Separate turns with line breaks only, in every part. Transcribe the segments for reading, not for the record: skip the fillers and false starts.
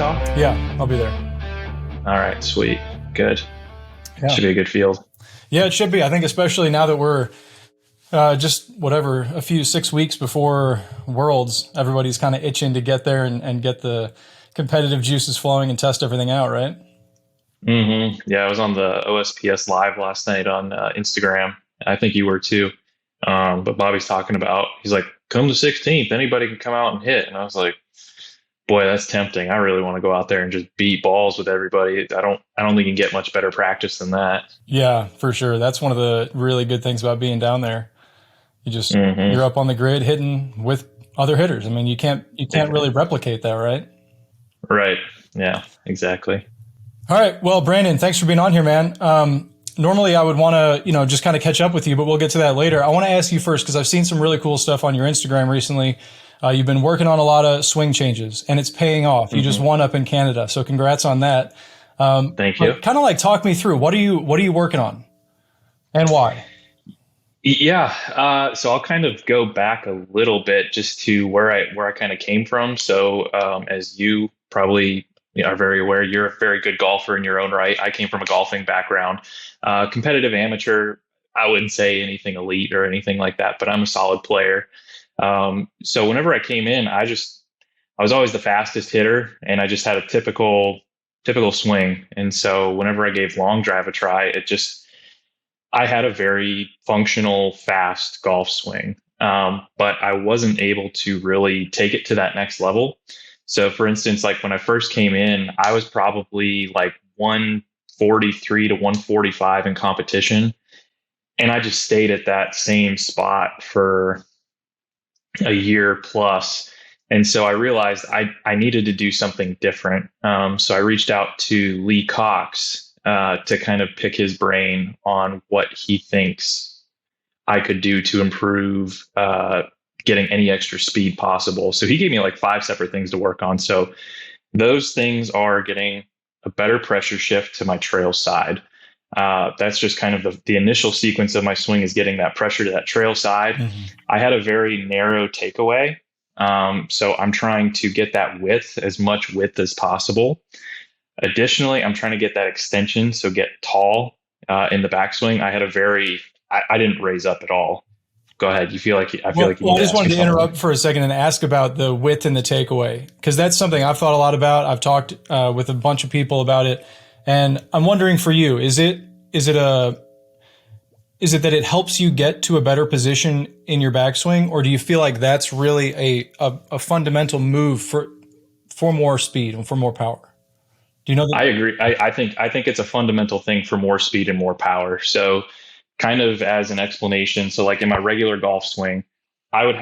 Utah?
Yeah, I'll be there.
All right, sweet. Good.
Yeah.
Should be a good field.
Yeah, it should be. I think especially now that we're just a few 6 weeks before Worlds, everybody's kind of itching to get there and get the competitive juices flowing and test everything out, right?
Yeah, I was on the OSPS live last night on Instagram. I think you were too. But Bobby's talking about, he's like, come to 16th, anybody can come out and hit. And I was like, boy, that's tempting. I really want to go out there and just beat balls with everybody. I don't think you can get much better practice than that.
Yeah, for sure. That's one of the really good things about being down there. You're up on the grid hitting with other hitters. I mean, you can't really replicate that, right?
Right. Yeah, exactly.
All right. Well, Brandon, thanks for being on here, man. Normally I would want to, just kind of catch up with you, but we'll get to that later. I want to ask you first, because I've seen some really cool stuff on your Instagram recently. You've been working on a lot of swing changes and it's paying off. You just won up in Canada. So congrats on that.
Thank you.
Kind of like talk me through, what are you working on and why?
Yeah. So I'll kind of go back a little bit just to where I kind of came from. So, as you probably are very aware, you're a very good golfer in your own right. I came from a golfing background, competitive amateur. I wouldn't say anything elite or anything like that, but I'm a solid player. So whenever I came in, I was always the fastest hitter and I just had a typical swing. And so whenever I gave long drive a try, I had a very functional, fast golf swing. But I wasn't able to really take it to that next level. So for instance, like when I first came in, I was probably like 143 to 145 in competition. And I just stayed at that same spot for a year plus. And so I realized I needed to do something different. So I reached out to Lee Cox to kind of pick his brain on what he thinks I could do to improve getting any extra speed possible. So he gave me like 5 separate things to work on. So those things are getting a better pressure shift to my trail side. That's just kind of the initial sequence of my swing is getting that pressure to that trail side. I had a very narrow takeaway. So I'm trying to get that width, as much width as possible. Additionally, I'm trying to get that extension. So get tall in the backswing. I didn't raise up at all. Go ahead. I feel like you
I just wanted to interrupt for a second and ask about the width and the takeaway, because that's something I've thought a lot about. I've talked with a bunch of people about it. And I'm wondering for you, is it that it helps you get to a better position in your backswing, or do you feel like that's really a fundamental move for more speed and for more power? Do you know that?
I agree. I think it's a fundamental thing for more speed and more power. So kind of as an explanation, so like in my regular golf swing, I would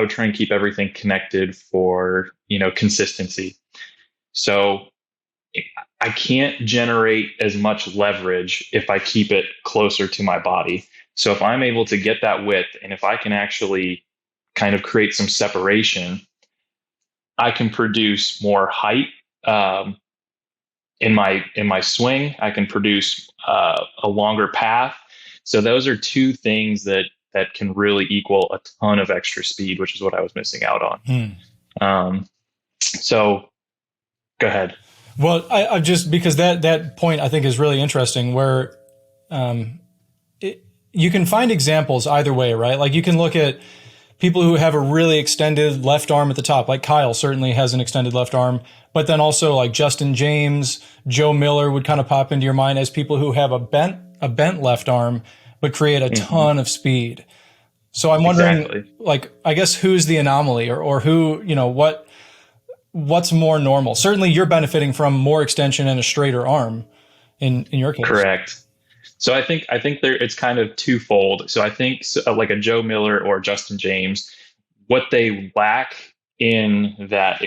try and keep everything connected for, consistency. So I can't generate as much leverage if I keep it closer to my body. So if I'm able to get that width, and if I can actually kind of create some separation, I can produce more height in my swing. I can produce a longer path. So those are 2 things that can really equal a ton of extra speed, which is what I was missing out on. So go ahead.
Well, I just, because that point I think is really interesting, where you can find examples either way, right? Like you can look at people who have a really extended left arm at the top, like Kyle certainly has an extended left arm, but then also like Justin James, Joe Miller would kind of pop into your mind as people who have a bent left arm, but create a ton of speed. So I'm wondering, like, I guess who's the anomaly, or who, what's more normal? Certainly you're benefiting from more extension and a straighter arm in your case.
Correct. So I think it's kind of twofold. So I think like a Joe Miller or Justin James, what they lack in that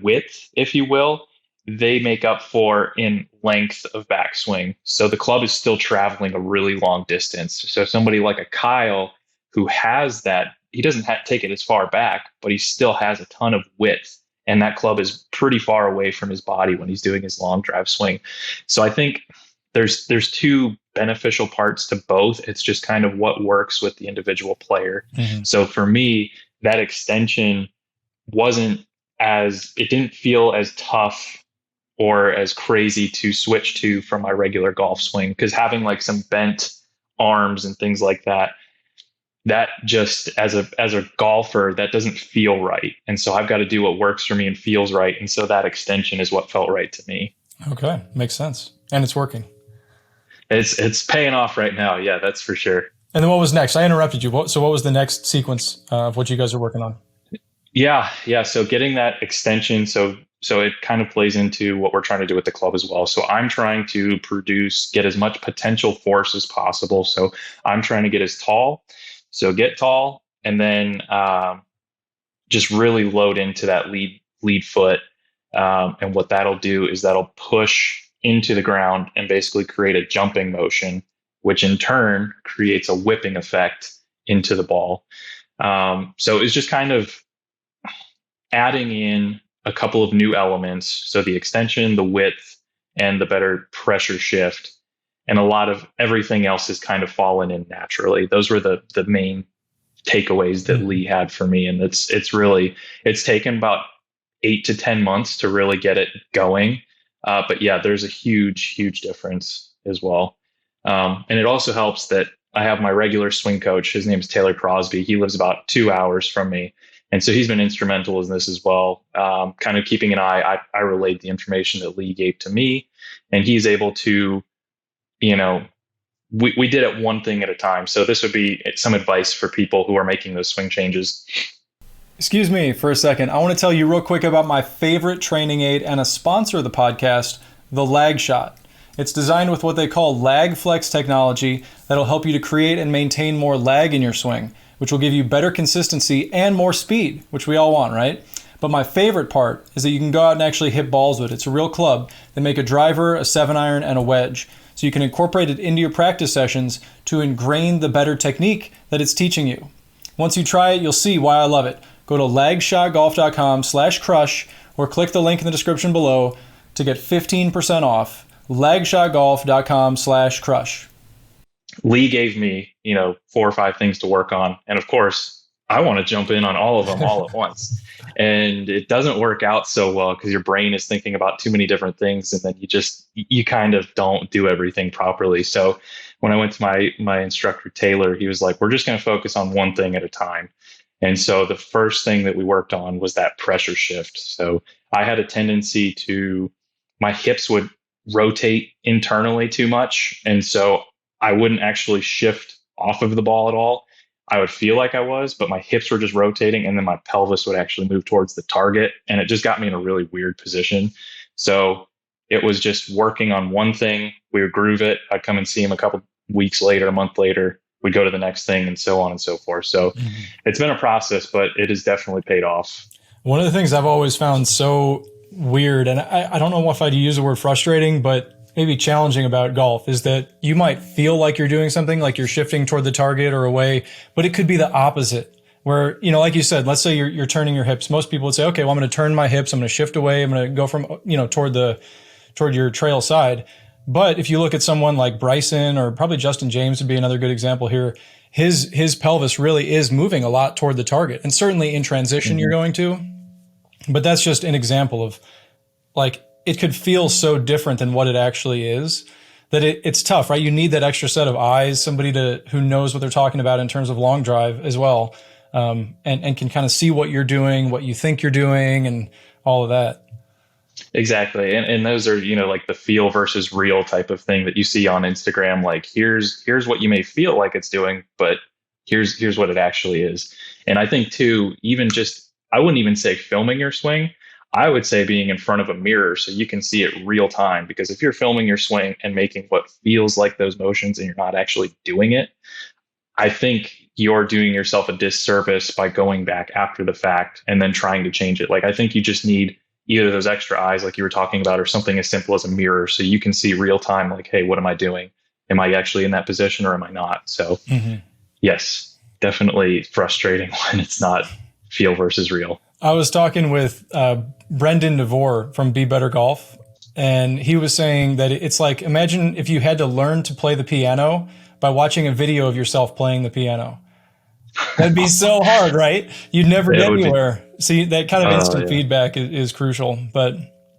width, if you will, they make up for in length of backswing. So the club is still traveling a really long distance. So somebody like a Kyle who has that, he doesn't take it as far back, but he still has a ton of width. And that club is pretty far away from his body when he's doing his long drive swing. So I think there's 2 beneficial parts to both. It's just kind of what works with the individual player. So for me, that extension it didn't feel as tough or as crazy to switch to from my regular golf swing. Because having like some bent arms and things like that, that just as a golfer, that doesn't feel right. And so I've got to do what works for me and feels right. And so that extension is what felt right to me.
Okay, makes sense, and it's working.
It's paying off right now. Yeah, that's for sure.
And then what was next? I interrupted you. So what was the next sequence of what you guys are working on?
Yeah. So getting that extension, so it kind of plays into what we're trying to do with the club as well. So I'm trying to get as much potential force as possible. So I'm trying to get as tall. So get tall, and then just really load into that lead foot. And what that'll do is that'll push into the ground and basically create a jumping motion, which in turn creates a whipping effect into the ball. So it's just kind of adding in a couple of new elements. So the extension, the width, and the better pressure shift. And a lot of everything else has kind of fallen in naturally. Those were the main takeaways that Lee had for me. And it's taken about 8 to 10 months to really get it going. But yeah, there's a huge difference as well. And it also helps that I have my regular swing coach. His name is Taylor Crosby. He lives about 2 hours from me. And so he's been instrumental in this as well, kind of keeping an eye. I relayed the information that Lee gave to me, and he's able to, we did it one thing at a time. So this would be some advice for people who are making those swing changes.
Excuse me for a second. I want to tell you real quick about my favorite training aid and a sponsor of the podcast, the Lag Shot. It's designed with what they call lag flex technology that'll help you to create and maintain more lag in your swing, which will give you better consistency and more speed, which we all want, right? But my favorite part is that you can go out and actually hit balls with it. It's a real club. They make a driver, a 7-iron, and a wedge. So you can incorporate it into your practice sessions to ingrain the better technique that it's teaching you. Once you try it, you'll see why I love it. Go to lagshotgolf.com/crush or click the link in the description below to get 15% off. lagshotgolf.com/crush.
Lee gave me, 4 or 5 things to work on. And of course, I want to jump in on all of them all at once. And it doesn't work out so well because your brain is thinking about too many different things. And then you kind of don't do everything properly. So when I went to my instructor, Taylor, he was like, we're just going to focus on one thing at a time. And so the first thing that we worked on was that pressure shift. So I had a tendency my hips would rotate internally too much. And so I wouldn't actually shift off of the ball at all. I would feel like I was, but my hips were just rotating, and then my pelvis would actually move towards the target. And it just got me in a really weird position. So it was just working on one thing. We would groove it. I'd come and see him a couple weeks later, a month later. We'd go to the next thing, and so on and so forth. So It's been a process, but it has definitely paid off.
One of the things I've always found so weird, and I don't know if I'd use the word frustrating, but maybe challenging about golf, is that you might feel like you're doing something, like you're shifting toward the target or away, but it could be the opposite. Where, like you said, let's say you're turning your hips. Most people would say, okay, well, I'm going to turn my hips. I'm going to shift away. I'm going to go from, toward your trail side. But if you look at someone like Bryson, or probably Justin James would be another good example here, his pelvis really is moving a lot toward the target. And certainly in transition, you're going to. But that's just an example of, like, it could feel so different than what it actually is that it's tough, right? You need that extra set of eyes, somebody who knows what they're talking about in terms of long drive as well, and can kind of see what you're doing, what you think you're doing, and all of that.
Exactly. And those are, like the feel versus real type of thing that you see on Instagram. Like, here's what you may feel like it's doing, but here's what it actually is. And I think too, I wouldn't even say filming your swing. I would say being in front of a mirror so you can see it real time, because if you're filming your swing and making what feels like those motions and you're not actually doing it, I think you're doing yourself a disservice by going back after the fact and then trying to change it. Like, I think you just need either those extra eyes like you were talking about, or something as simple as a mirror so you can see real time, like, hey, what am I doing? Am I actually in that position or am I not? So yes, definitely frustrating when it's not feel versus real.
I was talking with Brendan DeVore from Be Better Golf, and he was saying that it's like, imagine if you had to learn to play the piano by watching a video of yourself playing the piano. That'd be so hard, right? You'd never get anywhere. See, that kind of instant feedback is crucial. But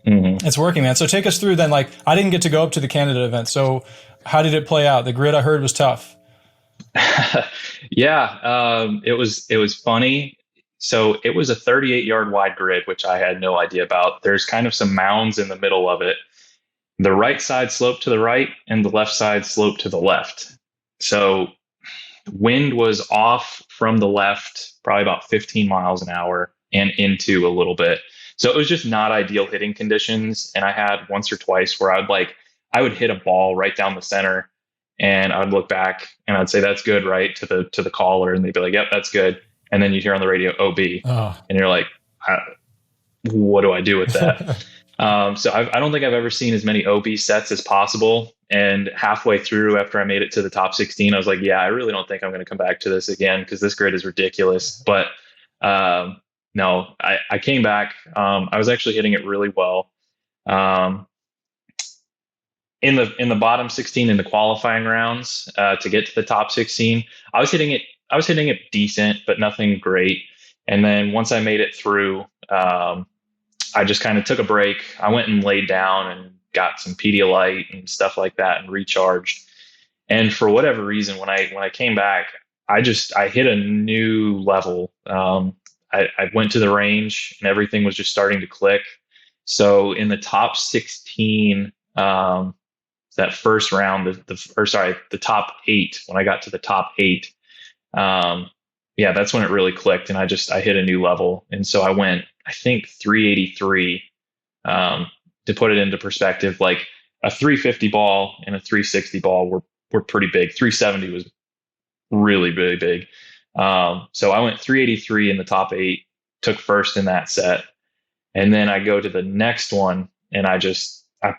Hmm.
It's working, man. So take us through then. Like, I didn't get to go up to the Canada event. So how did it play out? The grid I heard was tough.
Yeah, it was funny. So it was a 38-yard wide grid, which I had no idea about. There's kind of some mounds in the middle of it. The right side sloped to the right, and the left side sloped to the left. So wind was off from the left, probably about 15 miles an hour, and into a little bit. So it was just not ideal hitting conditions. And I had once or twice where I would hit a ball right down the center, and I'd look back and I'd say, "That's good," right, to the caller, and they'd be like, "Yep, that's good." And then you hear on the radio OB,
Oh.
and you're like, "What do I do with that?" So I don't think I've ever seen as many OB sets as possible. And halfway through, after I made it to the top 16, I was like, yeah, I really don't think I'm going to come back to this again because this grid is ridiculous. But no, I came back. I was actually hitting it really well. Um, in the bottom 16 in the qualifying rounds to get to the top 16, I was hitting it. I was hitting it decent, but nothing great. And then once I made it through, I just kind of took a break. I went and laid down and got some Pedialyte and stuff like that and recharged. And for whatever reason, when I came back, I hit a new level. I went to the range and everything was just starting to click. So in the top 16, that first round, the top 8, when I got to the top 8, yeah, that's when it really clicked, and I hit a new level. And so I went, I think 383. To put it into perspective, like a 350 ball and a 360 ball were pretty big. 370 was really, really big. So I went 383 in the top 8, took first in that set. And then I go to the next one, and I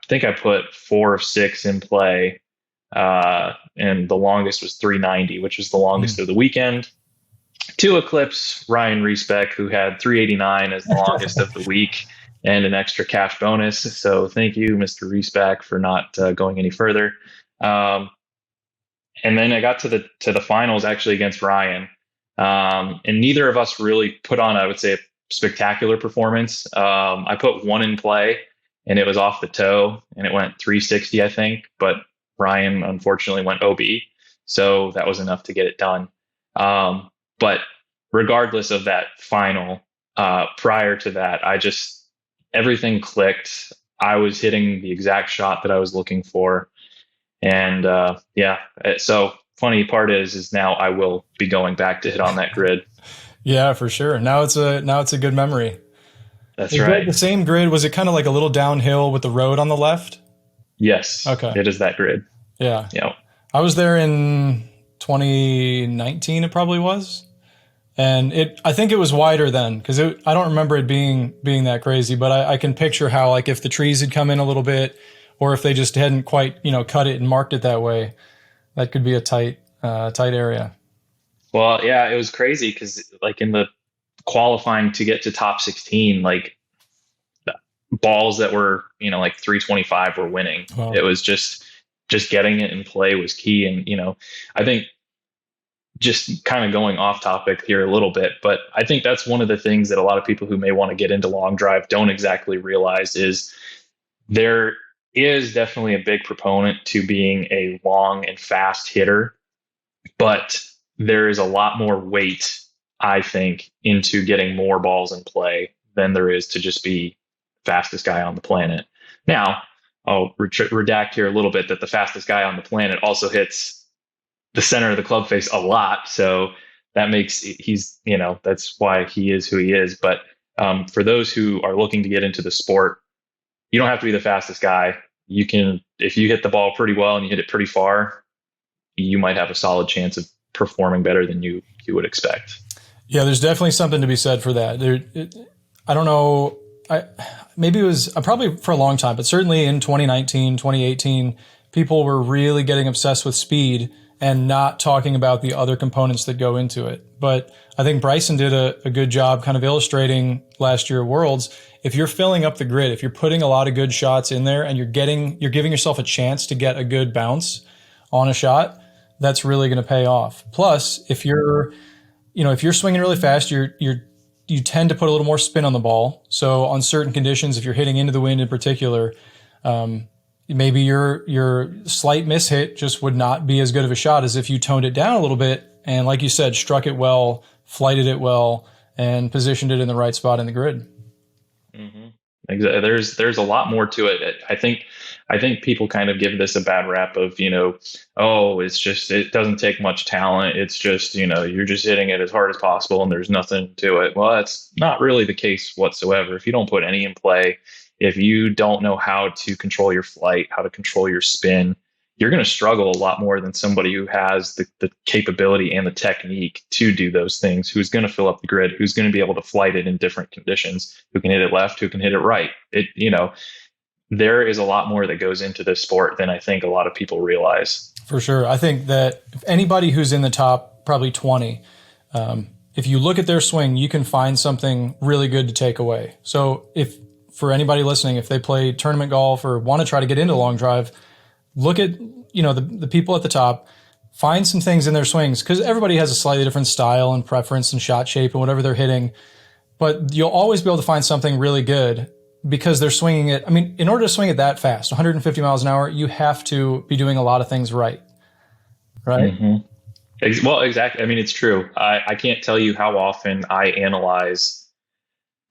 think I put 4 of 6 in play. And the longest was 390, which was the longest of the weekend, to eclipse Ryan Riesbeck, who had 389 as the longest of the week and an extra cash bonus. So thank you, Mr. Riesbeck, for not going any further. And then I got to the finals actually against Ryan. And neither of us really put on, I would say, a spectacular performance. I put 1 in play, and it was off the toe, and it went 360, I think. But Ryan unfortunately went OB, so that was enough to get it done. But regardless of that final, prior to that, everything clicked. I was hitting the exact shot that I was looking for. And yeah, so funny part is now I will be going back to hit on that grid.
Yeah, for sure. Now it's a good memory.
That's
Is
right.
that the same grid? Was it kind of like a little downhill with the road on the left?
Yes.
Okay.
It is that grid.
Yeah.
Yeah.
I was there in 2019, it probably was. And I think it was wider then because I don't remember it being that crazy, but I can picture how, like, if the trees had come in a little bit, or if they just hadn't quite, cut it and marked it that way, that could be a tight area.
Well, yeah, it was crazy because like in the qualifying to get to top 16, like the balls that were, like 325 were winning.
Wow.
It was just getting it in play was key. And, I think, just kind of going off topic here a little bit, but I think that's one of the things that a lot of people who may want to get into long drive don't exactly realize is there is definitely a big proponent to being a long and fast hitter, but there is a lot more weight, I think, into getting more balls in play than there is to just be fastest guy on the planet. Now, I'll redact here a little bit that the fastest guy on the planet also hits the center of the club face a lot. So that makes that's why he is who he is. But for those who are looking to get into the sport, you don't have to be the fastest guy. You can, if you hit the ball pretty well and you hit it pretty far, you might have a solid chance of performing better than you would expect.
Yeah, there's definitely something to be said for that. I don't know. Maybe it was probably for a long time, but certainly in 2019, 2018, people were really getting obsessed with speed and not talking about the other components that go into it. But I think Bryson did a good job kind of illustrating last year at Worlds. If you're filling up the grid, if you're putting a lot of good shots in there and you're giving yourself a chance to get a good bounce on a shot, that's really going to pay off. Plus, if you're swinging really fast, you're you tend to put a little more spin on the ball. So on certain conditions, if you're hitting into the wind in particular, maybe your slight miss hit just would not be as good of a shot as if you toned it down a little bit and, like you said, struck it well, flighted it well, and positioned it in the right spot in the grid.
Mm-hmm. Exactly. There's a lot more to it. I think people kind of give this a bad rap of, oh, it doesn't take much talent. It's just, you're just hitting it as hard as possible and there's nothing to it. Well, that's not really the case whatsoever. If you don't put any in play, if you don't know how to control your flight, how to control your spin, you're going to struggle a lot more than somebody who has the capability and the technique to do those things, who's going to fill up the grid, who's going to be able to flight it in different conditions, who can hit it left, who can hit it right. There is a lot more that goes into this sport than I think a lot of people realize.
For sure. I think that if anybody who's in the top probably 20, if you look at their swing, you can find something really good to take away. So for anybody listening, if they play tournament golf or want to try to get into long drive, look at, the people at the top, find some things in their swings, because everybody has a slightly different style and preference and shot shape and whatever they're hitting. But you'll always be able to find something really good because they're swinging it. I mean, in order to swing it that fast, 150 miles an hour, you have to be doing a lot of things right. Right?
Mm-hmm. Well, exactly. I mean, it's true. I can't tell you how often I analyze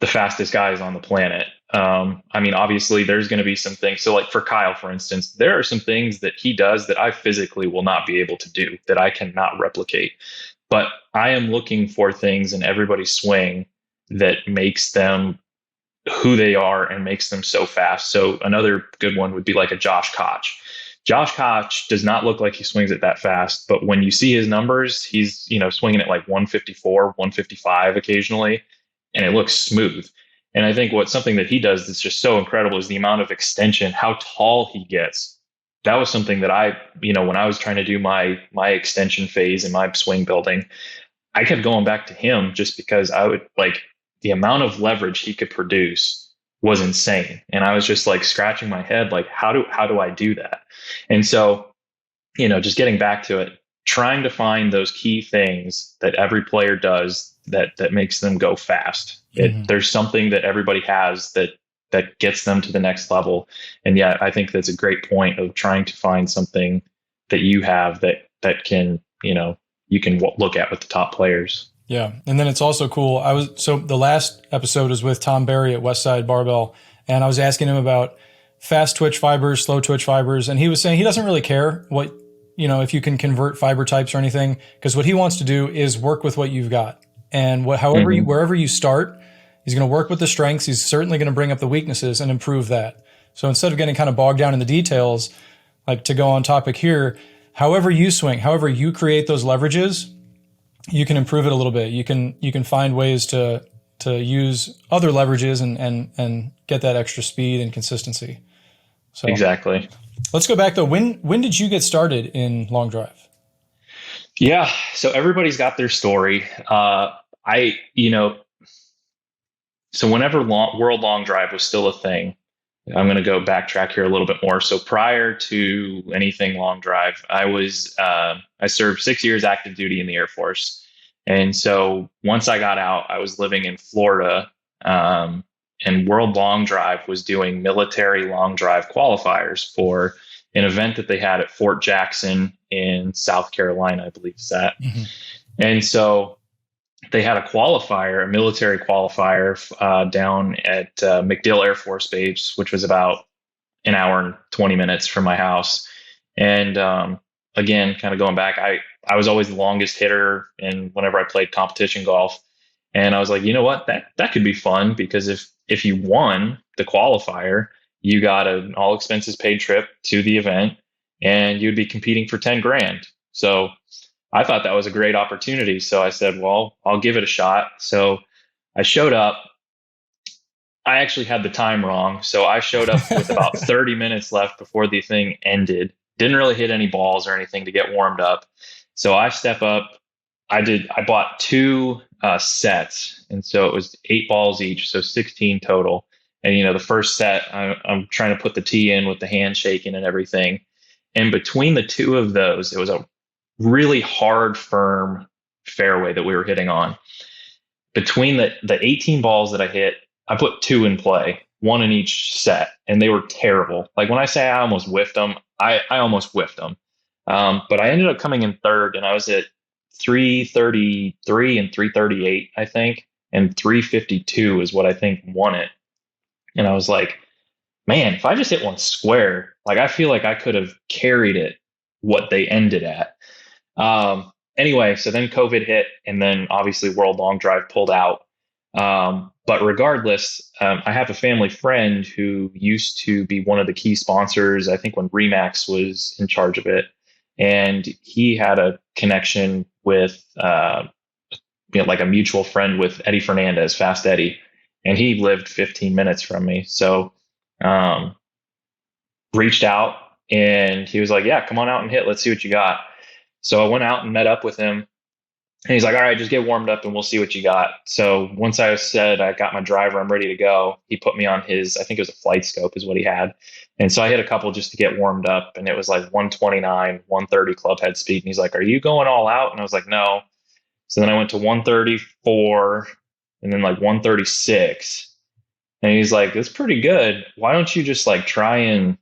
the fastest guys on the planet. I mean, obviously there's going to be some things. So like for Kyle, for instance, there are some things that he does that I physically will not be able to do, that I cannot replicate. But I am looking for things in everybody's swing that makes them who they are and makes them so fast. So another good one would be like a Josh Koch. Josh Koch does not look like he swings it that fast, but when you see his numbers, he's, swinging at like 154, 155 occasionally, and it looks smooth. And I think something that he does that's just so incredible is the amount of extension, how tall he gets. That was something that when I was trying to do my extension phase in my swing building, I kept going back to him just because I would the amount of leverage he could produce was insane. And I was just like scratching my head, like, how do I do that? And so, just getting back to it, trying to find those key things that every player does that makes them go fast. There's something that everybody has that gets them to the next level. And yeah, I think that's a great point of trying to find something that you have that can, you can look at with the top players.
Yeah. And then it's also cool. So the last episode was with Tom Barry at Westside Barbell, and I was asking him about fast twitch fibers, slow twitch fibers. And he was saying he doesn't really care what, if you can convert fiber types or anything, because what he wants to do is work with what you've got. And wherever you start, he's going to work with the strengths. He's certainly going to bring up the weaknesses and improve that. So instead of getting kind of bogged down in the details, like to go on topic here, however you swing, however you create those leverages, you can improve it a little bit. You can find ways to use other leverages and get that extra speed and consistency. So
exactly.
Let's go back though. When did you get started in long drive?
Yeah, so everybody's got their story. So whenever World Long Drive was still a thing, I'm going to go backtrack here a little bit more. So prior to anything long drive, I served 6 years active duty in the Air Force. And so once I got out, I was living in Florida, and World Long Drive was doing military long drive qualifiers for an event that they had at Fort Jackson in South Carolina, I believe it's that. Mm-hmm. And so they had a military qualifier down at MacDill Air Force Base, which was about an hour and 20 minutes from my house. And again, kind of going back, I was always the longest hitter and whenever I played competition golf. And I was like, you know what, that could be fun, because if you won the qualifier, you got an all expenses paid trip to the event and you'd be competing for 10 grand. So I thought that was a great opportunity. So I said, well, I'll give it a shot. So I showed up. I actually had the time wrong. So I showed up with about 30 minutes left before the thing ended. Didn't really hit any balls or anything to get warmed up. So I step up. I bought two sets. And so it was 8 balls each. So 16 total. And, the first set, I'm trying to put the tee in with the hand shaking and everything. And between the two of those, it was a really hard, firm fairway that we were hitting on. between the 18 balls that I hit, I put two in play, one in each set, and they were terrible. Like when I say I almost whiffed them, I almost whiffed them. But I ended up coming in third, and I was at 333 and 338, I think, and 352 is what I think won it. And I was like, man, if I just hit one square, like I feel like I could have carried it what they ended at. Anyway, so then COVID hit, and then obviously World Long Drive pulled out. But regardless, I have a family friend who used to be one of the key sponsors, I think when Remax was in charge of it. And he had a connection with, like a mutual friend with Eddie Fernandez, Fast Eddie. And he lived 15 minutes from me. So, reached out and he was like, yeah, come on out and hit. Let's see what you got. So I went out and met up with him. And he's like, all right, just get warmed up and we'll see what you got. So once I said I got my driver, I'm ready to go, he put me on his, I think it was a flight scope is what he had. And so I hit a couple just to get warmed up. And it was like 129, 130 club head speed. And he's like, are you going all out? And I was like, no. So then I went to 134 and then like 136. And he's like, that's pretty good. Why don't you just like try and,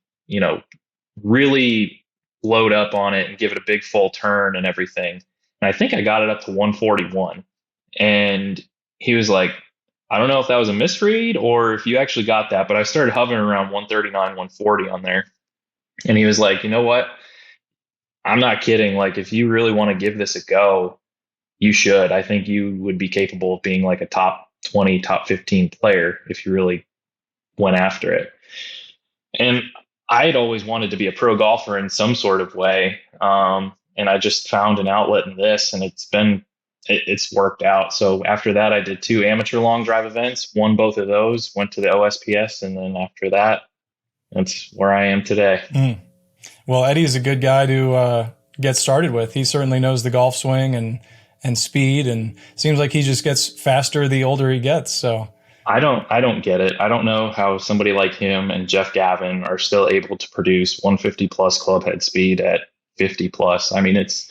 really load up on it and give it a big full turn and everything. And I think I got it up to 141. And he was like, I don't know if that was a misread or if you actually got that, but I started hovering around 139, 140 on there. And he was like, you know what? I'm not kidding. Like, if you really want to give this a go, you should. I think you would be capable of being like a top 20, top 15 player if you really went after it. And I'd always wanted to be a pro golfer in some sort of way. And I just found an outlet in this, and it's worked out. So after that, I did 2 amateur long drive events, won both of those, went to the OSPS. And then after that, that's where I am today.
Mm. Well, Eddie is a good guy to get started with. He certainly knows the golf swing and speed, and seems like he just gets faster the older he gets. So
I don't get it. I don't know how somebody like him and Jeff Gavin are still able to produce 150 plus club head speed at 50 plus. I mean, it's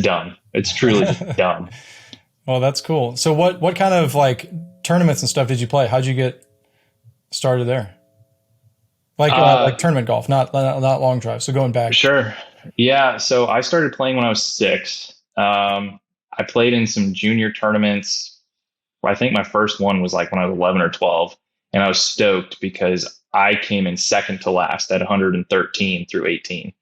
dumb. It's truly dumb.
Well, that's cool. So what kind of like tournaments and stuff did you play? How'd you get started there? Like tournament golf, not long drive. So going back.
Sure. Yeah. So I started playing when I was 6. I played in some junior tournaments. I think my first one was like when I was 11 or 12, and I was stoked because I came in second to last at 113 through 18.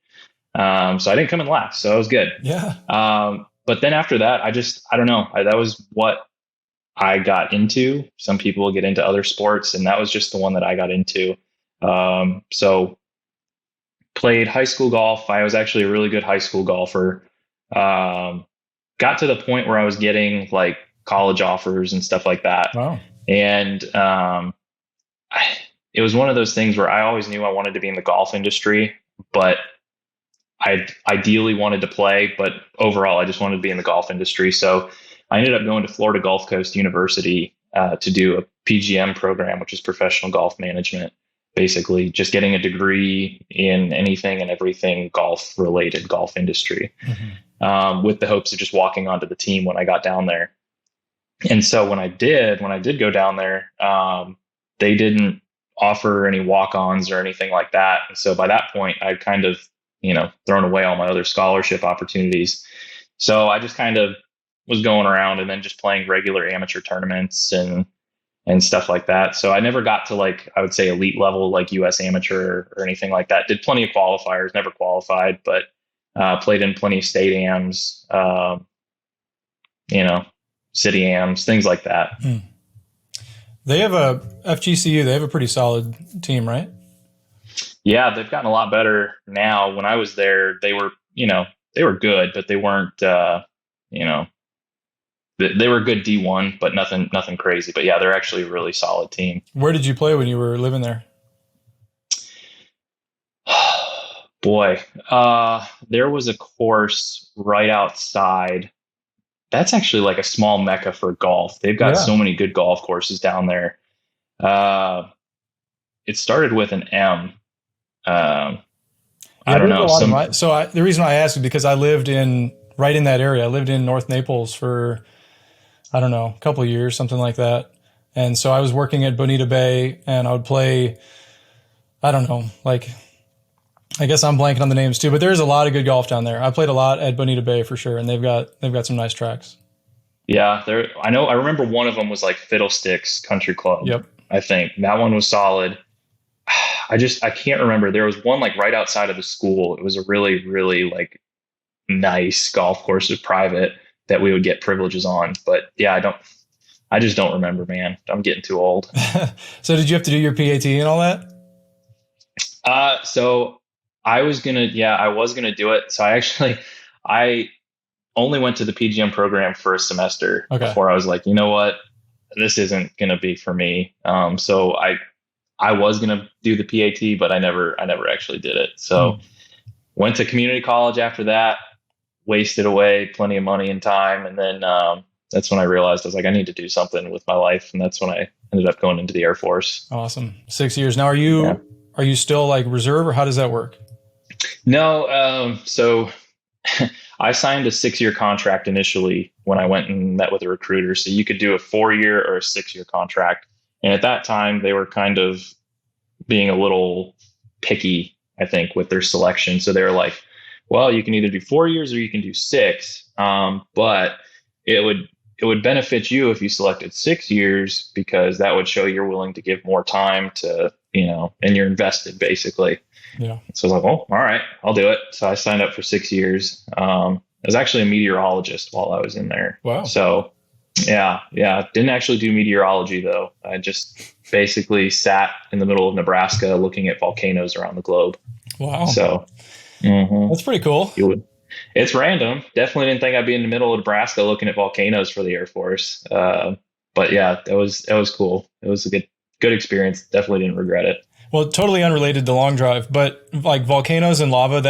So I didn't come in last, so I was good.
Yeah.
But then after that, I don't know. That was what I got into. Some people will get into other sports, and that was just the one that I got into. So played high school golf. I was actually a really good high school golfer. Got to the point where I was getting like college offers and stuff like that.
Wow.
And it was one of those things where I always knew I wanted to be in the golf industry, but I ideally wanted to play, but overall I just wanted to be in the golf industry. So I ended up going to Florida Gulf Coast University to do a PGM program, which is professional golf management, basically just getting a degree in anything and everything golf related, golf industry, with the hopes of just walking onto the team when I got down there. And so when I did go down there, they didn't offer any walk-ons or anything like that. And so by that point, I'd kind of, thrown away all my other scholarship opportunities. So I just kind of was going around and then just playing regular amateur tournaments and stuff like that. So I never got to like, I would say elite level, like US amateur or anything like that. Did plenty of qualifiers, never qualified, but played in plenty of state AMs, city AMs, things like that.
They have a FGCU. They have a pretty solid team, right?
Yeah, they've gotten a lot better now. When I was there, they were good, but they weren't, they were good D1, but nothing crazy. But yeah, they're actually a really solid team.
Where did you play when you were living there?
Boy, there was a course right outside. That's actually like a small mecca for golf. They've got so many good golf courses down there. It started with an M. I don't know. The reason I asked is because I lived right in that area. I lived in North Naples for
I don't know, a couple of years, something like that. And so I was working at Bonita Bay, and I would play, I don't know, like, I guess I'm blanking on the names too, but there's a lot of good golf down there. I played a lot at Bonita Bay for sure, and they've got some nice tracks.
Yeah, there. I know. I remember one of them was like Fiddlesticks Country Club.
Yep.
I think that one was solid. I can't remember. There was one like right outside of the school. It was a really really like nice golf course, was private, that we would get privileges on. But yeah, I just don't remember, man. I'm getting too old.
So did you have to do your PAT and all that?
So I was gonna do it. So I only went to the PGM program for a semester
Okay.
before I was like, you know what, this isn't gonna be for me. So I was gonna do the PAT, but I never actually did it. So
Hmm.
went to community college after that, wasted away plenty of money and time, and then that's when I realized I was like, I need to do something with my life, and that's when I ended up going into the Air Force.
Awesome. 6 years. Now,
Yeah.
are you still like reserve, or how does that work?
No, so I signed a 6 year contract initially when I went and met with a recruiter. So you could do a 4 year or a 6 year contract. And at that time, they were kind of being a little picky, I think, with their selection. So they were like, well, you can either do 4 years or you can do six. But it would benefit you if you selected 6 years, because that would show you're willing to give more time to, and you're invested basically.
Yeah.
So I was like, well, all right, I'll do it. So I signed up for 6 years. I was actually a meteorologist while I was in there.
Wow.
So yeah. Didn't actually do meteorology though. I just basically sat in the middle of Nebraska looking at volcanoes around the globe.
Wow.
So mhm,
That's pretty cool.
you would. It's random. Definitely didn't think I'd be in the middle of Nebraska looking at volcanoes for the Air Force. But yeah, that was cool. It was a good experience. Definitely didn't regret it.
Well, totally unrelated to long drive, but like volcanoes and lava,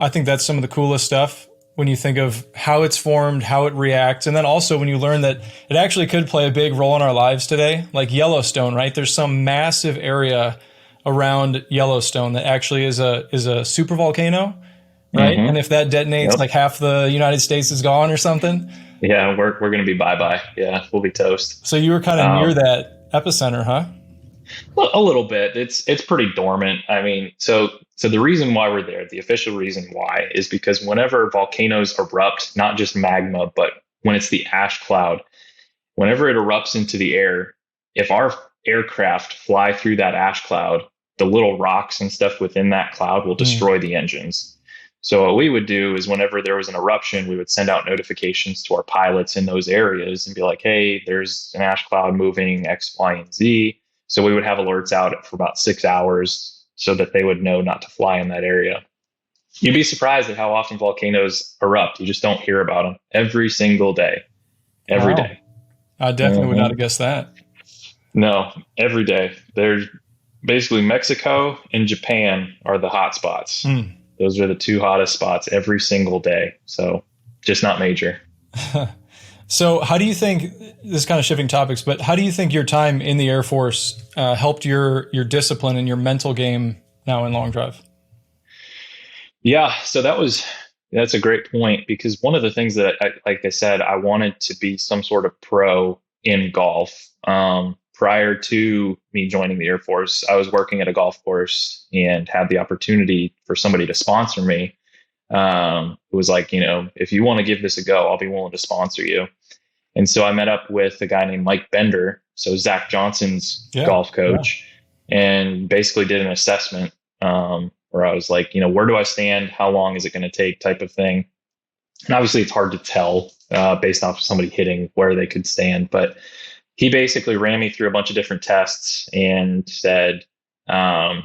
I think that's some of the coolest stuff when you think of how it's formed, how it reacts. And then also when you learn that it actually could play a big role in our lives today, like Yellowstone, right? There's some massive area around Yellowstone that actually is a super volcano, right? And
Hmm.
if that detonates,
Yep.
like half the United States is gone or something.
Yeah, we're gonna be bye bye. Yeah, we'll be toast.
So you were kind of near
Um,
that epicenter, huh?
a little bit. It's pretty dormant. I mean, so the reason why we're there, the official reason why, is because whenever volcanoes erupt, not just magma, but when it's the ash cloud, whenever it erupts into the air, if our aircraft fly through that ash cloud, the little rocks and stuff within that cloud will
Mm.
destroy the engines. So what we would do is whenever there was an eruption, we would send out notifications to our pilots in those areas and be like, hey, there's an ash cloud moving X, Y, and Z. So we would have alerts out for about 6 hours so that they would know not to fly in that area. You'd be surprised at how often volcanoes erupt. You just don't hear about them every single day, every
Wow.
day.
I definitely would not
Mhm.
have guessed that.
No, every day. There's basically Mexico and Japan are the hot spots.
Mm.
Those are the two hottest spots every single day. So just not major.
So, how do you think this is kind of shifting topics? But how do you think your time in the Air Force helped your discipline and your mental game now in long drive?
Yeah, so that's a great point, because one of the things that like I said, I wanted to be some sort of pro in golf. Prior to me joining the Air Force, I was working at a golf course and had the opportunity for somebody to sponsor me. It was like, if you want to give this a go, I'll be willing to sponsor you. And so I met up with a guy named Mike Bender, so Zach Johnson's
Yeah,
golf
yeah.
coach, and basically did an assessment, where I was like, where do I stand? How long is it going to take? Type of thing. And obviously, it's hard to tell based off of somebody hitting where they could stand. But he basically ran me through a bunch of different tests and said, um,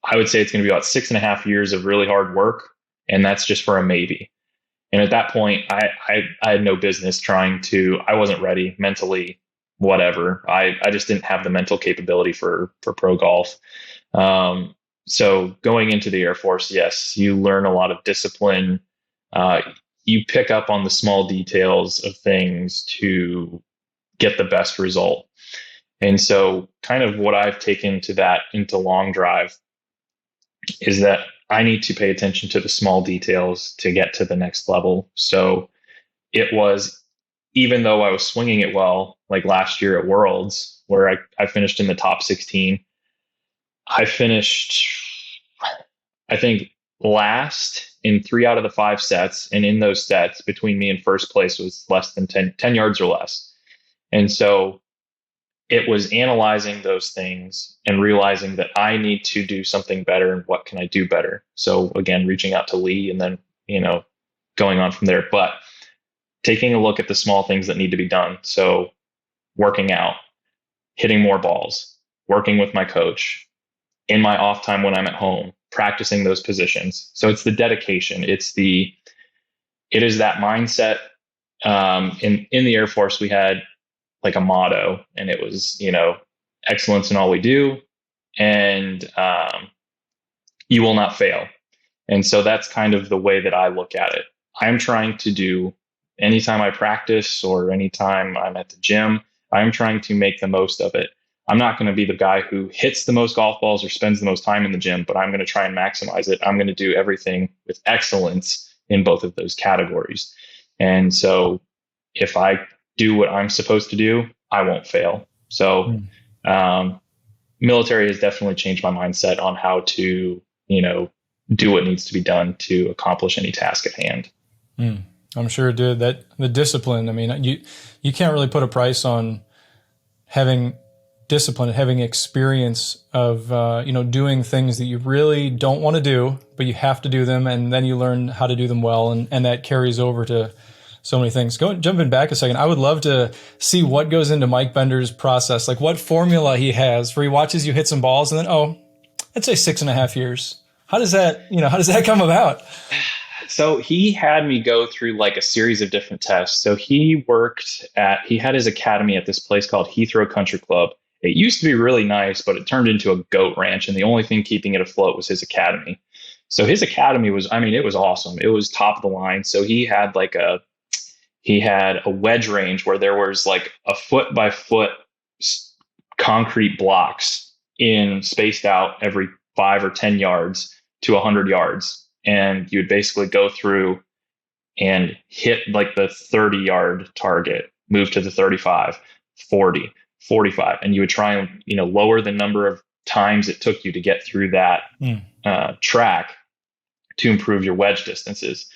I would say it's going to be about 6.5 years of really hard work. And that's just for a maybe. And at that point, I had no business trying to, I wasn't ready mentally, whatever. I just didn't have the mental capability for pro golf. Um, so going into the Air Force, yes, you learn a lot of discipline. Uh, you pick up on the small details of things to get the best result. And so kind of what I've taken to that into long drive is that I need to pay attention to the small details to get to the next level. So it was even though I was swinging it well, like last year at Worlds, where I finished in the top 16, I finished, I think, last in 3 out of the 5 sets. And in those sets, between me and first place was less than 10 yards or less. And so it was analyzing those things and realizing that I need to do something better and what can I do better. So again, reaching out to Lee and then, going on from there. But taking a look at the small things that need to be done. So working out, hitting more balls, working with my coach, in my off time when I'm at home, practicing those positions. So it's the dedication. It is that mindset. In the Air Force, we had like a motto, and it was, excellence in all we do, and you will not fail. And so that's kind of the way that I look at it. I'm trying to do, anytime I practice or anytime I'm at the gym, I'm trying to make the most of it. I'm not going to be the guy who hits the most golf balls or spends the most time in the gym, but I'm going to try and maximize it. I'm going to do everything with excellence in both of those categories. And so if I do what I'm supposed to do, I won't fail. So military has definitely changed my mindset on how to, do what needs to be done to accomplish any task at hand.
I'm sure it did. That the discipline. I mean, you can't really put a price on having discipline, having experience of doing things that you really don't want to do, but you have to do them, and then you learn how to do them well, and that carries over to so many things. Jumping back a second, I would love to see what goes into Mike Bender's process, like what formula he has where he watches you hit some balls and then, I'd say 6.5 years. How does that come about?
So he had me go through like a series of different tests. So he had his academy at this place called Heathrow Country Club. It used to be really nice, but it turned into a goat ranch. And the only thing keeping it afloat was his academy. So his academy was, it was awesome. It was top of the line. So he had a wedge range where there was like a foot by foot concrete blocks spaced out every 5 or 10 yards to 100 yards. And you would basically go through and hit like the 30-yard target, move to the 35, 40, 45. And you would try and, lower the number of times it took you to get through that track to improve your wedge distances.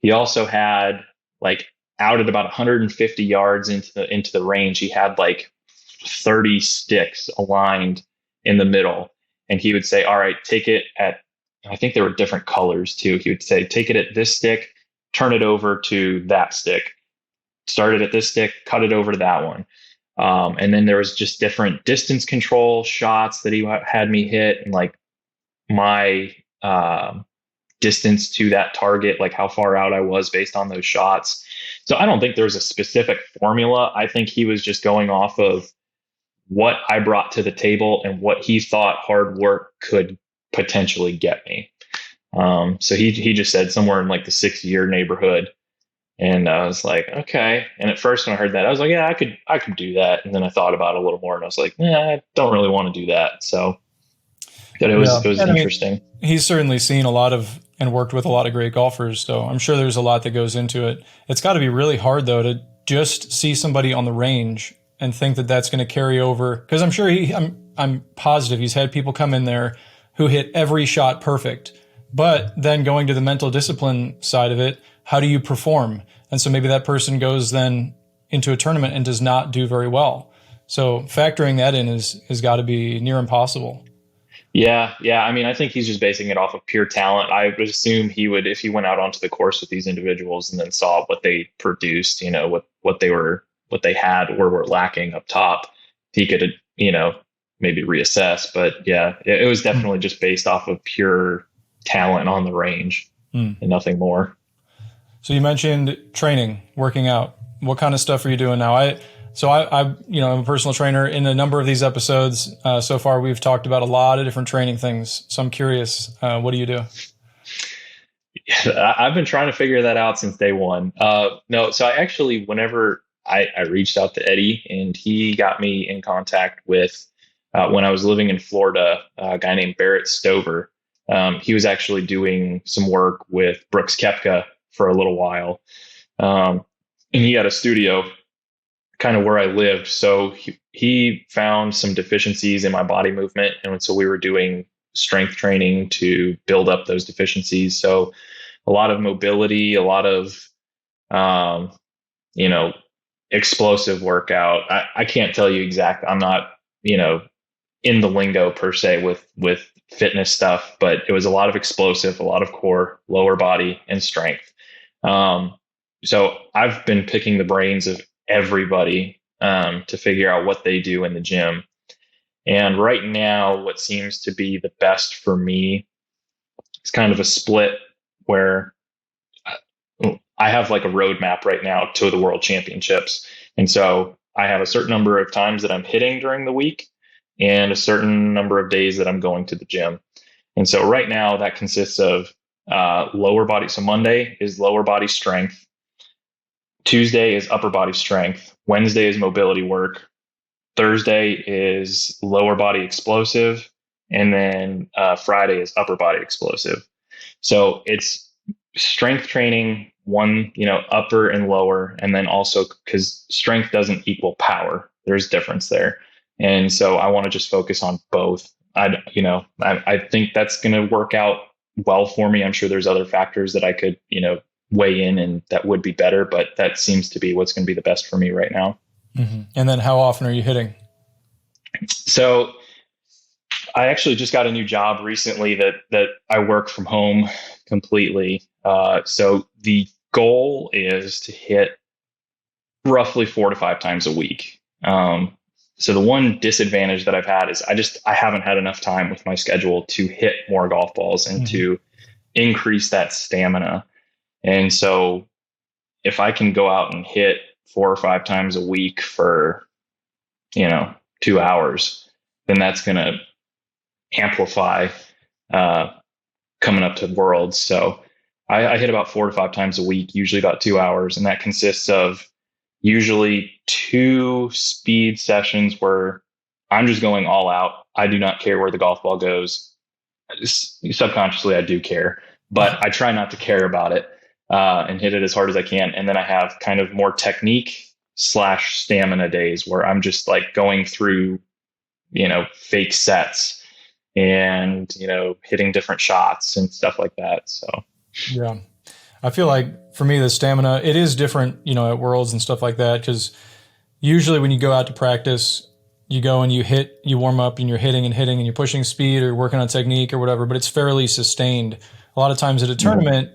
He also had like out at about 150 yards into the range, he had like 30 sticks aligned in the middle. And he would say, all right, take it at, I think there were different colors too. He would say, take it at this stick, turn it over to that stick, start it at this stick, cut it over to that one. And then there was just different distance control shots that he had me hit, and like my distance to that target, like how far out I was based on those shots. So I don't think there was a specific formula. I think he was just going off of what I brought to the table and what he thought hard work could potentially get me. So he just said somewhere in like the 6-year neighborhood. And I was like, okay. And at first when I heard that, I was like, yeah, I could do that. And then I thought about it a little more and I was like, I don't really want to do that. So it was interesting.
He's certainly seen a lot of and worked with a lot of great golfers. So I'm sure there's a lot that goes into it. It's got to be really hard though, to just see somebody on the range and think that that's going to carry over. Cause I'm sure I'm positive he's had people come in there who hit every shot perfect, but then going to the mental discipline side of it, how do you perform? And so maybe that person goes then into a tournament and does not do very well. So factoring that in has got to be near impossible.
Yeah. I think he's just basing it off of pure talent. I would assume he would, if he went out onto the course with these individuals and then saw what they produced, what they had or were lacking up top, he could, maybe reassess. But yeah, it was definitely just based off of pure talent on the range and nothing more.
So you mentioned training, working out. What kind of stuff are you doing now? I'm a personal trainer. In a number of these episodes so far, we've talked about a lot of different training things. So I'm curious, what do you do?
I've been trying to figure that out since day one. So I actually, whenever I reached out to Eddie and he got me in contact with, when I was living in Florida, a guy named Barrett Stover. He was actually doing some work with Brooks Koepka for a little while. And he had a studio kind of where I lived. So he found some deficiencies in my body movement. And so we were doing strength training to build up those deficiencies. So a lot of mobility, a lot of, um, you know, explosive workout. I can't tell you exact. I'm not, in the lingo per se with fitness stuff, but it was a lot of explosive, a lot of core, lower body, and strength. Um, so I've been picking the brains of everybody to figure out what they do in the gym. And right now, what seems to be the best for me is kind of a split where I have like a roadmap right now to the world championships. And so I have a certain number of times that I'm hitting during the week and a certain number of days that I'm going to the gym. And so right now that consists of lower body. So Monday is lower body strength. Tuesday is upper body strength. Wednesday is mobility work. Thursday is lower body explosive. And then Friday is upper body explosive. So it's strength training, one, upper and lower. And then also because strength doesn't equal power, there's difference there. And so I want to just focus on both. I think that's going to work out well for me. I'm sure there's other factors that I could, weigh in and that would be better, but that seems to be what's going to be the best for me right now.
Mm-hmm. And then how often are you hitting?
So I actually just got a new job recently that I work from home completely. So the goal is to hit roughly 4 to 5 times a week. So the one disadvantage that I've had is I haven't had enough time with my schedule to hit more golf balls and to increase that stamina. And so if I can go out and hit 4 or 5 times a week for, 2 hours, then that's going to amplify coming up to Worlds. So I hit about 4 to 5 times a week, usually about 2 hours. And that consists of usually 2 speed sessions where I'm just going all out. I do not care where the golf ball goes. Subconsciously, I do care, but I try not to care about it and hit it as hard as I can. And then I have kind of more technique / stamina days where I'm just like going through, fake sets and, hitting different shots and stuff like that. So,
yeah. I feel like for me, the stamina, it is different, at Worlds and stuff like that. Because usually when you go out to practice, you go and you warm up and you're hitting and you're pushing speed or working on technique or whatever, but it's fairly sustained. A lot of times at a tournament,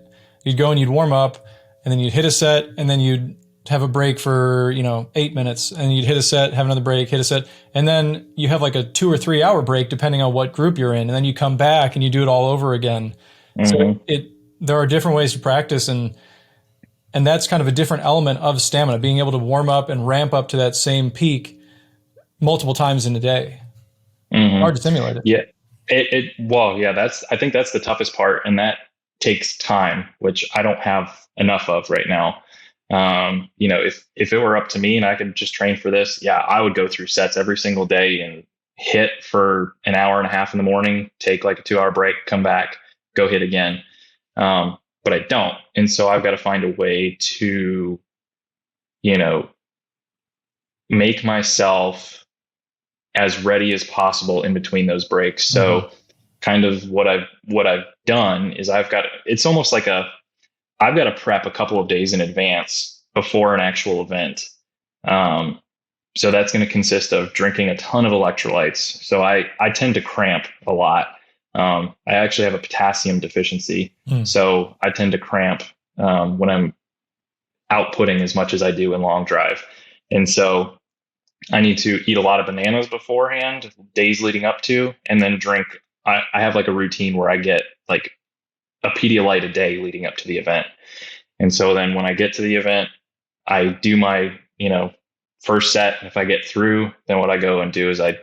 you'd go and you'd warm up and then you'd hit a set and then you'd have a break for, 8 minutes and you'd hit a set, have another break, hit a set. And then you have like a 2 or 3 hour break depending on what group you're in. And then you come back and you do it all over again. So there are different ways to practice and that's kind of a different element of stamina, being able to warm up and ramp up to that same peak multiple times in a day. Hard to simulate it.
Yeah. I think that's the toughest part. And that takes time, which I don't have enough of right now. If it were up to me and I could just train for this, I would go through sets every single day and hit for an hour and a half in the morning, take like a 2-hour break, come back, go hit again. But I don't. And so I've got to find a way to, make myself as ready as possible in between those breaks. So kind of what I've done is it's almost like I've got to prep a couple of days in advance before an actual event. So that's going to consist of drinking a ton of electrolytes. So I tend to cramp a lot. I actually have a potassium deficiency. So I tend to cramp when I'm outputting as much as I do in long drive. And so I need to eat a lot of bananas beforehand, days leading up to, and then drink. I have like a routine where I get like a Pedialyte a day leading up to the event. And so then when I get to the event, I do my, first set. If I get through, then what I go and do is I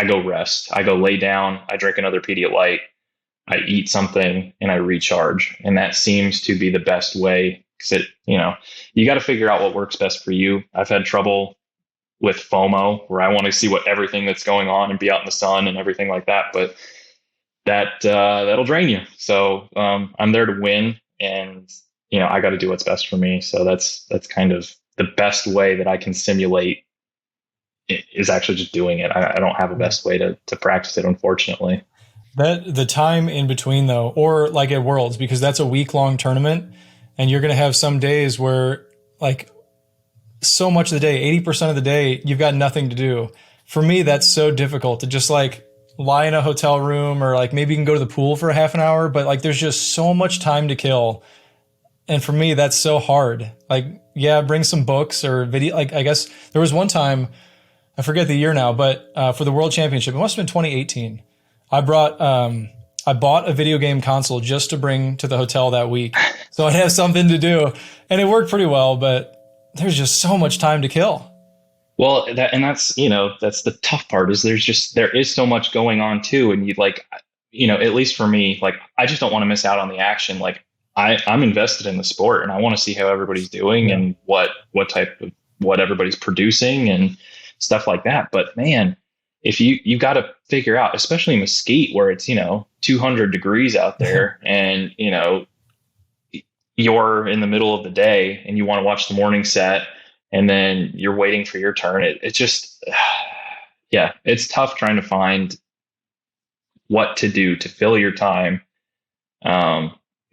go rest. I go lay down. I drink another Pedialyte. I eat something and I recharge. And that seems to be the best way because you got to figure out what works best for you. I've had trouble with FOMO where I want to see everything that's going on and be out in the sun and everything like that. But that'll drain you. So I'm there to win and, I got to do what's best for me. So that's kind of the best way that I can simulate is actually just doing it. I don't have a best way to practice it, unfortunately.
That the time in between though, or like at Worlds, because that's a week long tournament, and you're going to have some days where like so much of the day, 80% of the day, you've got nothing to do. For me, that's so difficult to just like lie in a hotel room, or like maybe you can go to the pool for a half an hour, but like there's just so much time to kill. And for me, that's so hard. Like, yeah, bring some books or video. Like, I guess there was one time, I forget the year now, but for the World Championship, it must have been 2018. I bought a video game console just to bring to the hotel that week, so I'd have something to do, and it worked pretty well. But there's just so much time to kill.
Well, that's, that's the tough part, is there is so much going on too. And you like, at least for me, like, I just don't want to miss out on the action. Like, I'm invested in the sport, and I want to see how everybody's doing,
Yeah.
and what everybody's producing and stuff like that. But man, if you've got to figure out, especially Mesquite, where it's, 200 degrees out there, and, you're in the middle of the day and you want to watch the morning set, and then you're waiting for your turn. It just, yeah, it's tough trying to find what to do to fill your time,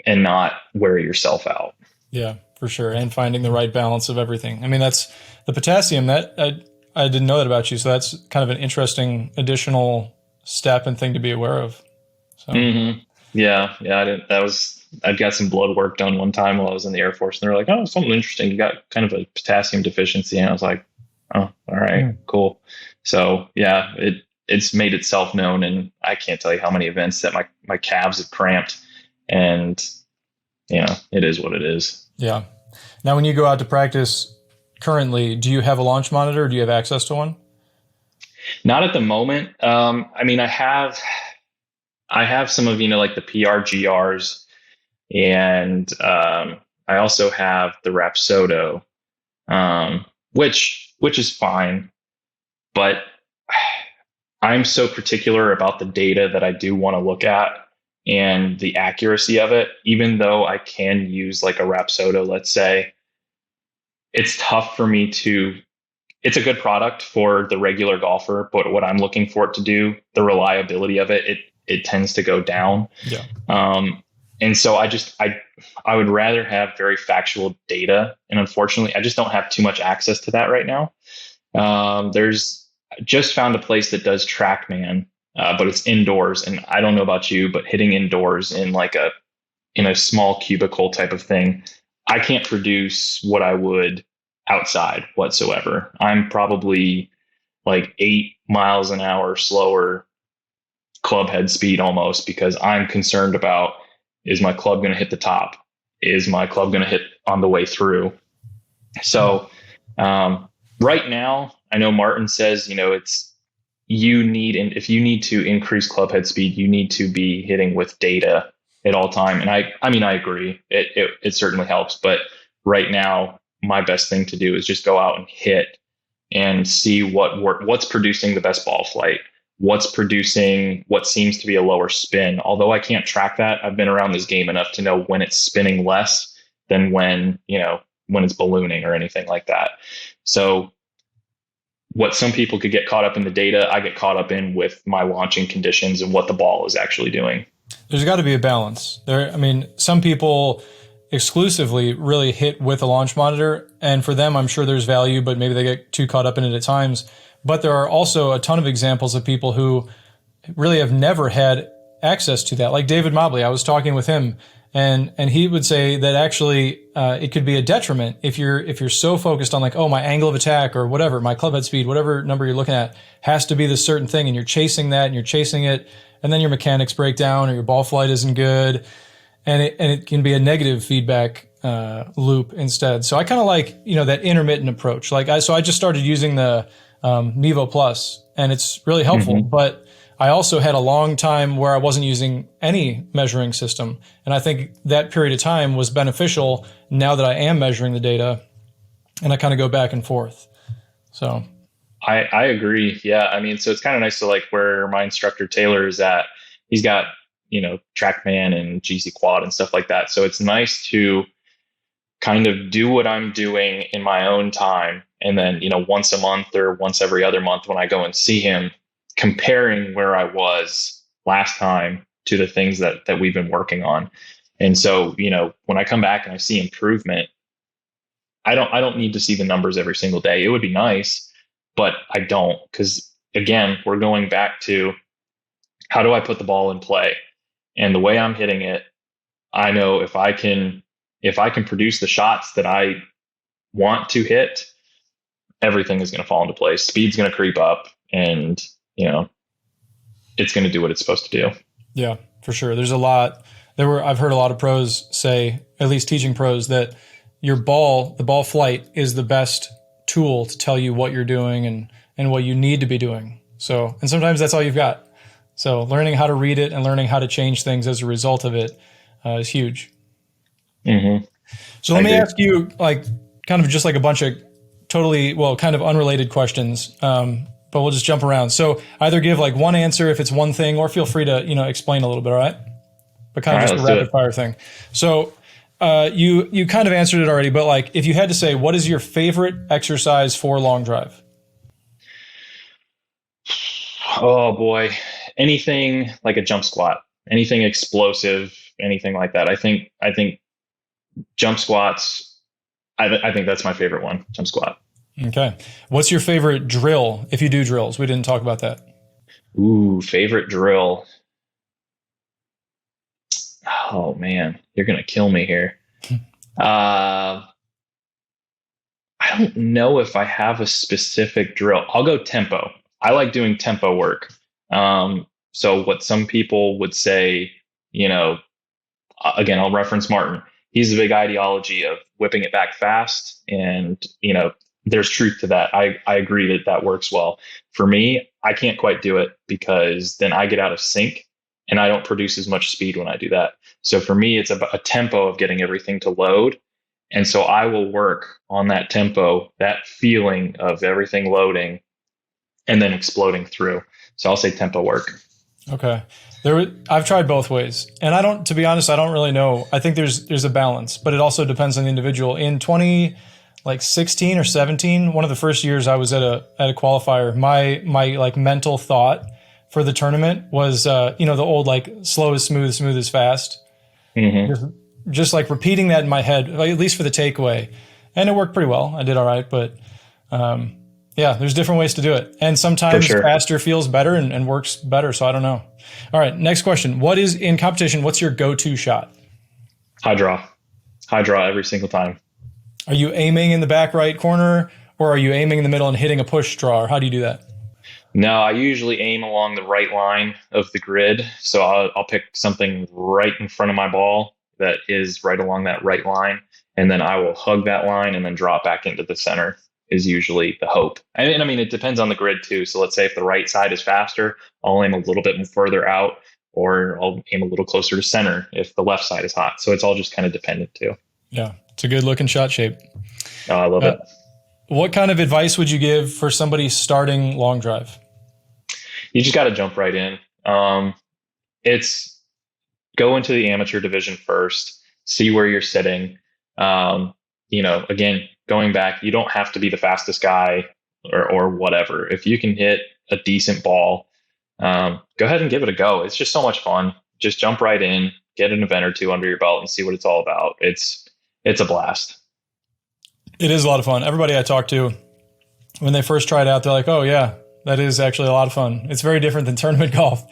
and not wear yourself out.
Yeah, for sure. And finding the right balance of everything. I mean, that's the potassium that I didn't know that about you. So that's kind of an interesting additional step and thing to be aware of. So,
Yeah. I didn't, I got some blood work done one time while I was in the Air Force, and they're like, "Oh, something interesting. You got kind of a potassium deficiency." And I was like, "Oh, all right, cool." So yeah, it's made itself known, and I can't tell you how many events that my calves have cramped, and it is what it is.
yeah. Now, when you go out to practice currently, do you have a launch monitor? Or do you have access to one?
Not at the moment. I mean, I have some of, like the PRGRs, and I also have the Rapsodo, which is fine, but I'm so particular about the data that I do want to look at and the accuracy of it. Even though I can use like a Rapsodo, let's say, it's tough for me to. It's a good product for the regular golfer, but what I'm looking for it to do, the reliability of it tends to go down.
Yeah.
And so I would rather have very factual data. And unfortunately, I just don't have too much access to that right now. There's just found a place that does TrackMan, but it's indoors. And I don't know about you, but hitting indoors in in a small cubicle type of thing, I can't produce what I would outside whatsoever. I'm probably like 8 miles an hour slower club head speed almost, because I'm concerned about, is my club going to hit the top? Is my club going to hit on the way through? So right now, I know Martin says, it's and if you need to increase club head speed, you need to be hitting with data at all time. And I mean, I agree. It certainly helps. But right now, my best thing to do is just go out and hit and see what's producing the best ball flight, what's producing what seems to be a lower spin. Although I can't track that, I've been around this game enough to know when it's spinning less than when it's ballooning or anything like that. So what some people could get caught up in the data, I get caught up in with my launching conditions and what the ball is actually doing.
There's got to be a balance there. I mean, some people exclusively really hit with a launch monitor, and for them, I'm sure there's value, but maybe they get too caught up in it at times. But there are also a ton of examples of people who really have never had access to that. Like David Mobley, I was talking with him, and he would say that actually it could be a detriment if you're so focused on like, oh, my angle of attack or whatever, my club head speed, whatever number you're looking at has to be this certain thing, and you're chasing that and you're chasing it, and then your mechanics break down or your ball flight isn't good, and it can be a negative feedback loop instead. So I kind of like that intermittent approach. So I just started using the Mevo Plus, and it's really helpful. Mm-hmm. But I also had a long time where I wasn't using any measuring system, and I think that period of time was beneficial. Now that I am measuring the data, and I kind of go back and forth. So
I agree. Yeah, I mean, so it's kind of nice to like where my instructor Taylor is at. He's got TrackMan and GC Quad and stuff like that. So it's nice to kind of do what I'm doing in my own time And then, once a month or once every other month when I go and see him, comparing where I was last time to the things that we've been working on. And so, when I come back and I see improvement, I don't need to see the numbers every single day. It would be nice, but I don't, because again, we're going back to how do I put the ball in play? And the way I'm hitting it, I know if I can produce the shots that I want to hit, everything is going to fall into place. Speed's going to creep up, and it's going to do what it's supposed to do.
Yeah, for sure. I've heard a lot of pros say, at least teaching pros, that the ball flight is the best tool to tell you what you're doing and what you need to be doing. So, and sometimes that's all you've got. So learning how to read it and learning how to change things as a result of it is huge.
Mm-hmm.
So let me ask you, like, kind of just like a bunch of kind of unrelated questions, but we'll just jump around. So either give like one answer if it's one thing, or feel free to, explain a little bit, all right? But kind of just a rapid fire thing. So you kind of answered it already, but like if you had to say, what is your favorite exercise for long drive?
Oh boy, anything like a jump squat, anything explosive, anything like that. I think jump squats. I think that's my favorite one, jump squat.
Okay. What's your favorite drill if you do drills? We didn't talk about that.
Ooh, favorite drill. Oh man, you're gonna kill me here. I don't know if I have a specific drill. I'll go tempo. I like doing tempo work. So what some people would say, again, I'll reference Martin. He's a big ideology of whipping it back fast. And, there's truth to that. I agree that works well. For me, I can't quite do it because then I get out of sync and I don't produce as much speed when I do that. So for me, it's a tempo of getting everything to load. And so I will work on that tempo, that feeling of everything loading and then exploding through. So I'll say tempo work.
Okay. I've tried both ways, and to be honest, I don't really know. I think there's a balance, but it also depends on the individual. In 2016 or 17, one of the first years I was at a qualifier, my like mental thought for the tournament was, the old, like, slow is smooth, smooth is fast. Mm-hmm. Just like repeating that in my head, like, at least for the takeaway. And it worked pretty well. I did all right, but, yeah, there's different ways to do it. And sometimes faster feels better and works better. So I don't know. All right. Next question. In competition, what's your go-to shot?
High draw every single time.
Are you aiming in the back right corner, or are you aiming in the middle and hitting a push draw? Or how do you do that?
No, I usually aim along the right line of the grid. So I'll pick something right in front of my ball that is right along that right line. And then I will hug that line and then drop back into the center. Is usually the hope. And I mean, it depends on the grid too. So let's say if the right side is faster, I'll aim a little bit further out, or I'll aim a little closer to center if the left side is hot. So it's all just kind of dependent too.
Yeah, it's a good looking shot shape.
Oh, I love it.
What kind of advice would you give for somebody starting long drive?
You just got to jump right in. It's go into the amateur division first, see where you're sitting. Again, going back, you don't have to be the fastest guy or whatever. If you can hit a decent ball, go ahead and give it a go. It's just so much fun. Just jump right in, get an event or two under your belt and see what it's all about. It's a blast.
It is a lot of fun. Everybody I talk to, when they first try it out, they're like, oh yeah, that is actually a lot of fun. It's very different than tournament golf.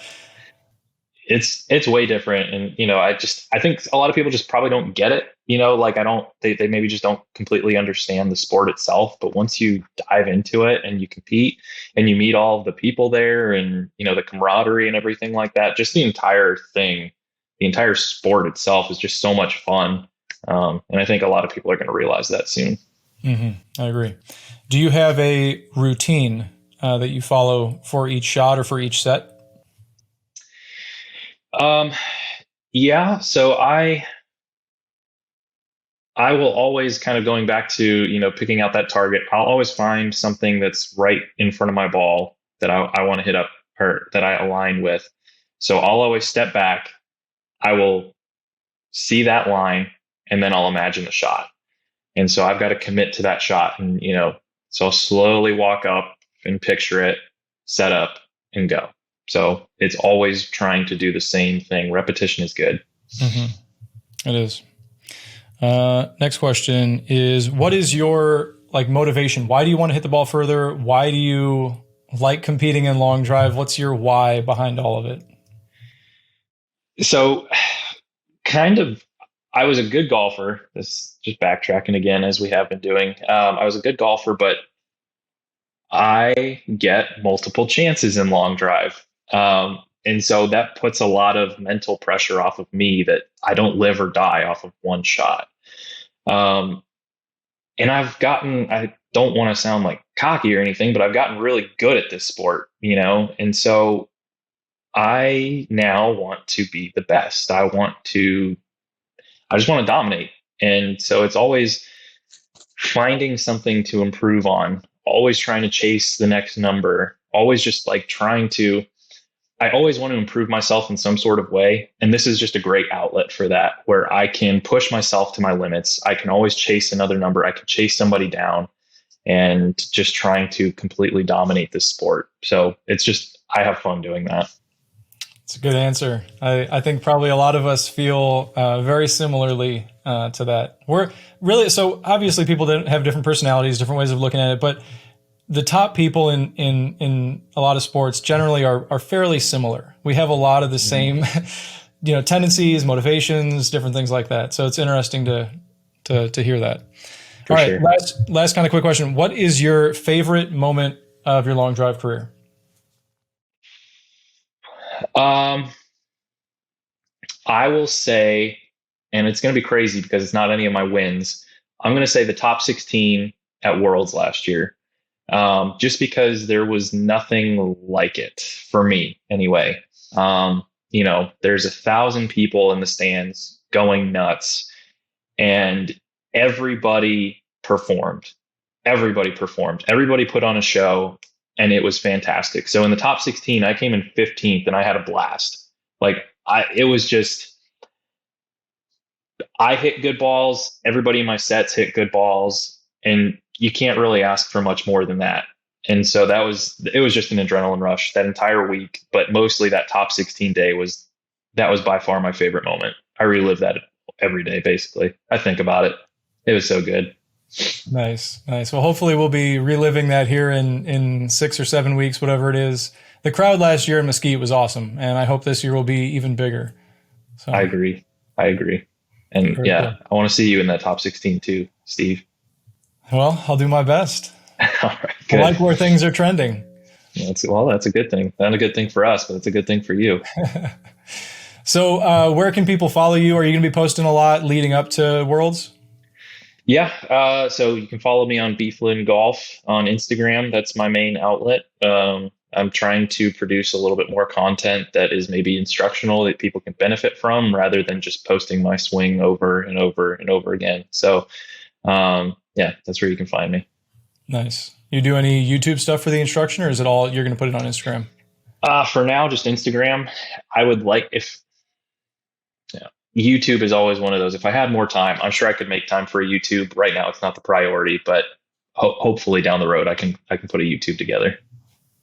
It's way different. And, I think a lot of people just probably don't get it. They maybe just don't completely understand the sport itself. But once you dive into it and you compete and you meet all of the people there and, the camaraderie and everything like that, just the entire thing, the entire sport itself is just so much fun. And I think a lot of people are going to realize that soon.
Mm-hmm. I agree. Do you have a routine that you follow for each shot or for each set?
Yeah. So I will always kind of going back to, picking out that target. I'll always find something that's right in front of my ball that I want to hit up or that I align with. So I'll always step back. I will see that line and then I'll imagine the shot. And so I've got to commit to that shot. And, So I'll slowly walk up and picture it, set up, and go. So it's always trying to do the same thing. Repetition is good.
Mm-hmm. It is. Next question is, what is your like motivation? Why do you want to hit the ball further? Why do you like competing in long drive? What's your why behind all of it?
So kind of, I was a good golfer. This just backtracking again, as we have been doing. I was a good golfer, but I get multiple chances in long drive. And so that puts a lot of mental pressure off of me that I don't live or die off of one shot. Um, and I don't want to sound like cocky or anything, but I've gotten really good at this sport, you know? And so I now want to be the best. I just want to dominate. And so it's always finding something to improve on, always trying to chase the next number, always just like I always want to improve myself in some sort of way. And this is just a great outlet for that, where I can push myself to my limits. I can always chase another number. I can chase somebody down and just trying to completely dominate this sport. So I have fun doing that.
It's a good answer. I think probably a lot of us feel very similarly to that. We're really, so obviously people have different personalities, different ways of looking at it, but the top people in a lot of sports generally are fairly similar. We have a lot of the same, tendencies, motivations, different things like that. So it's interesting to hear that.
For
All right,
sure.
last kind of quick question. What is your favorite moment of your long drive career?
Um, I will say, and it's going to be crazy because it's not any of my wins. I'm going to say the top 16 at Worlds last year. Just because there was nothing like it for me anyway. There's 1,000 people in the stands going nuts, and everybody performed. Everybody performed. Everybody put on a show, and it was fantastic. So in the top 16, I came in 15th, and I had a blast. It was just, I hit good balls. Everybody in my sets hit good balls, and you can't really ask for much more than that. And so it was just an adrenaline rush that entire week, but mostly that top 16 day was by far my favorite moment. I relive that every day, basically. I think about it. It was so good.
Nice. Well, hopefully we'll be reliving that here in 6 or 7 weeks, whatever it is. The crowd last year in Mesquite was awesome, and I hope this year will be even bigger. So
I agree. And
very cool.
I want to see you in that top 16 too, Steve.
Well, I'll do my best.
All right, good.
I like where things are trending.
That's a good thing. Not a good thing for us, but it's a good thing for you.
So where can people follow you? Are you going to be posting a lot leading up to Worlds?
Yeah. So you can follow me on Flynn Golf on Instagram. That's my main outlet. I'm trying to produce a little bit more content that is maybe instructional that people can benefit from, rather than just posting my swing over and over and over again. So, that's where you can find me.
Nice. You do any YouTube stuff for the instruction, or is it all you're going to put it on Instagram?
For now, just Instagram. I would like YouTube is always one of those. If I had more time, I'm sure I could make time for a YouTube. Right now, it's not the priority, but hopefully down the road, I can put a YouTube together.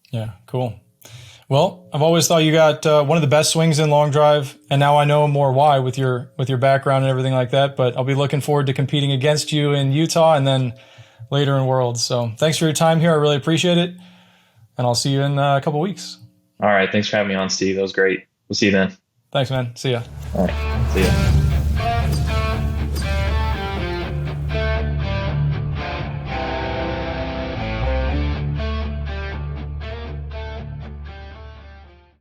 Yeah, cool. Well, I've always thought you got one of the best swings in long drive, and now I know more why with your background and everything like that. But I'll be looking forward to competing against you in Utah and then later in Worlds. So thanks for your time here. I really appreciate it, and I'll see you in a couple weeks.
All right, thanks for having me on, Steve. That was great. We'll see you then.
Thanks, man. See ya.
All right, see ya.